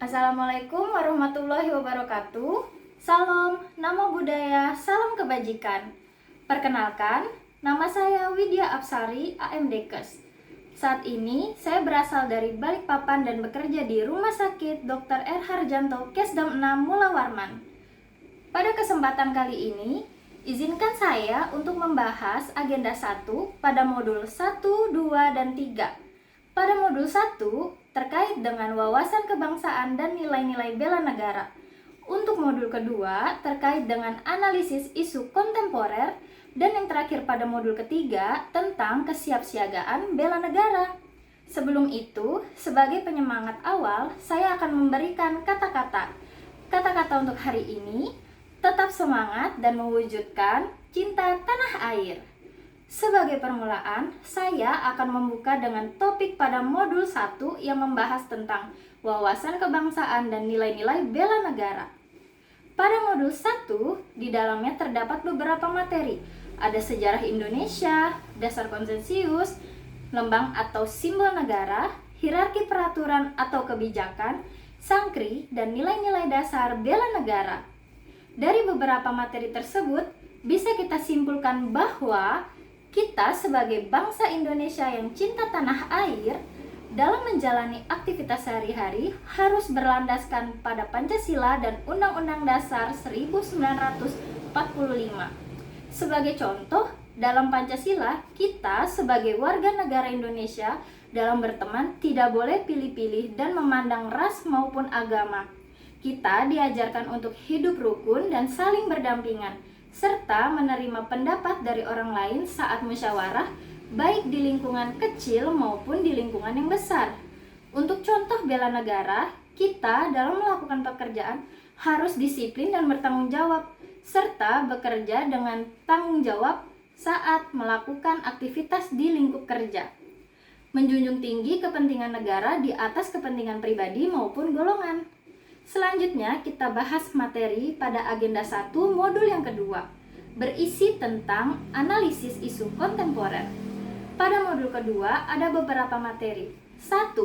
Assalamualaikum warahmatullahi wabarakatuh. Salam, namo buddhaya, salam kebajikan. Perkenalkan, nama saya Widya Apsari, AMDkes. Saat ini saya berasal dari Balikpapan dan bekerja di Rumah Sakit Dr. R. Harjanto, Kesdam 6, Mula Warman. Pada kesempatan kali ini, izinkan saya untuk membahas agenda 1 pada modul 1, 2, dan 3. Pada modul 1, terkait dengan wawasan kebangsaan dan nilai-nilai bela negara. Untuk modul kedua, terkait dengan analisis isu kontemporer. Dan yang terakhir pada modul ketiga, tentang kesiapsiagaan bela negara. Sebelum itu, sebagai penyemangat awal, saya akan memberikan kata-kata. Kata-kata untuk hari ini, tetap semangat dan mewujudkan cinta tanah air. Sebagai permulaan, saya akan membuka dengan topik pada modul 1 yang membahas tentang wawasan kebangsaan dan nilai-nilai bela negara. Pada modul 1, di dalamnya terdapat beberapa materi. Ada sejarah Indonesia, dasar konsensius, lembang atau simbol negara, hierarki peraturan atau kebijakan, sangkri, dan nilai-nilai dasar bela negara. Dari beberapa materi tersebut, bisa kita simpulkan bahwa kita sebagai bangsa Indonesia yang cinta tanah air, dalam menjalani aktivitas sehari-hari harus berlandaskan pada Pancasila dan Undang-Undang Dasar 1945. Sebagai contoh, dalam Pancasila, kita sebagai warga negara Indonesia dalam berteman tidak boleh pilih-pilih dan memandang ras maupun agama. Kita diajarkan untuk hidup rukun dan saling berdampingan, serta menerima pendapat dari orang lain saat musyawarah, baik di lingkungan kecil maupun di lingkungan yang besar. Untuk contoh bela negara, kita dalam melakukan pekerjaan harus disiplin dan bertanggung jawab, serta bekerja dengan tanggung jawab saat melakukan aktivitas di lingkup kerja. Menjunjung tinggi kepentingan negara di atas kepentingan pribadi maupun golongan. Selanjutnya kita bahas materi pada agenda 1 modul yang kedua, berisi tentang analisis isu kontemporer. Pada modul kedua ada beberapa materi. 1.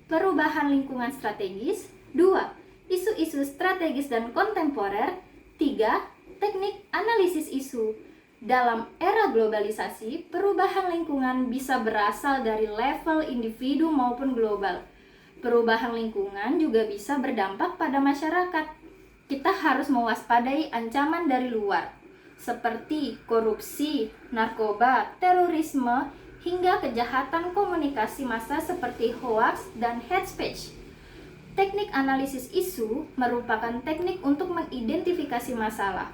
Perubahan lingkungan strategis. 2. Isu-isu strategis dan kontemporer. 3. Teknik analisis isu. Dalam era globalisasi, perubahan lingkungan bisa berasal dari level individu maupun global. Perubahan lingkungan juga bisa berdampak pada masyarakat. Kita harus mewaspadai ancaman dari luar, seperti korupsi, narkoba, terorisme, hingga kejahatan komunikasi massa seperti hoax dan hate speech. Teknik analisis isu merupakan teknik untuk mengidentifikasi masalah.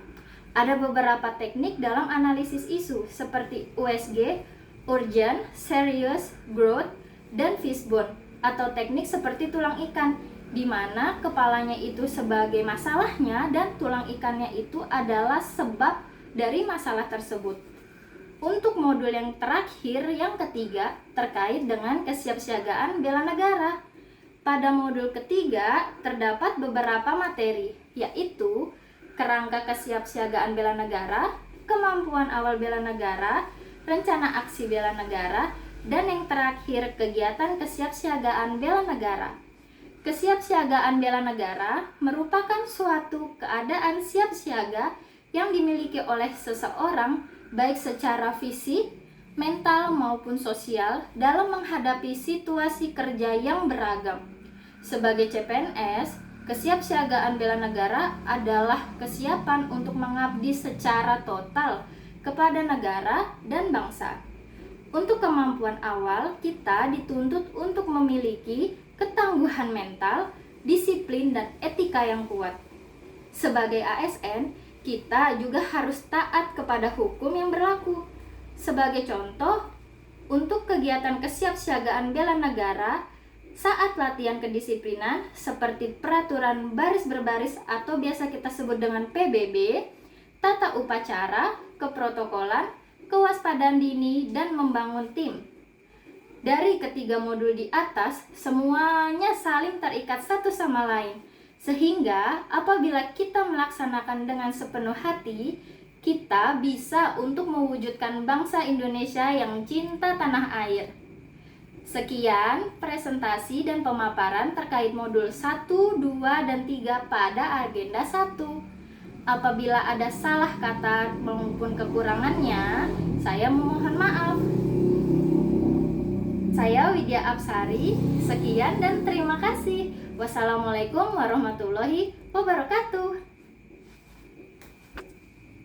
Ada beberapa teknik dalam analisis isu, seperti USG, Urgent, Serious, Growth, dan Fishbone, atau teknik seperti tulang ikan, di mana kepalanya itu sebagai masalahnya dan tulang ikannya itu adalah sebab dari masalah tersebut. Untuk modul yang terakhir, yang ketiga, terkait dengan kesiapsiagaan bela negara. Pada modul ketiga, terdapat beberapa materi, yaitu kerangka kesiapsiagaan bela negara, kemampuan awal bela negara, rencana aksi bela negara, dan yang terakhir, kegiatan kesiapsiagaan bela negara. Kesiapsiagaan bela negara merupakan suatu keadaan siap siaga yang dimiliki oleh seseorang baik secara fisik, mental maupun sosial dalam menghadapi situasi kerja yang beragam. Sebagai CPNS, kesiapsiagaan bela negara adalah kesiapan untuk mengabdi secara total kepada negara dan bangsa. Untuk kemampuan awal, kita dituntut untuk memiliki ketangguhan mental, disiplin, dan etika yang kuat. Sebagai ASN, kita juga harus taat kepada hukum yang berlaku. Sebagai contoh, untuk kegiatan kesiapsiagaan bela negara, saat latihan kedisiplinan seperti peraturan baris berbaris atau biasa kita sebut dengan PBB, tata upacara, keprotokolan, kewaspadaan dini, dan membangun tim. Dari ketiga modul di atas, semuanya saling terikat satu sama lain, sehingga apabila kita melaksanakan dengan sepenuh hati, kita bisa untuk mewujudkan bangsa Indonesia yang cinta tanah air. Sekian presentasi dan pemaparan terkait modul 1, 2, dan 3 pada agenda 1. Apabila ada salah kata maupun kekurangannya, saya memohon maaf. Saya Widya Apsari, sekian dan terima kasih. Wassalamualaikum warahmatullahi wabarakatuh.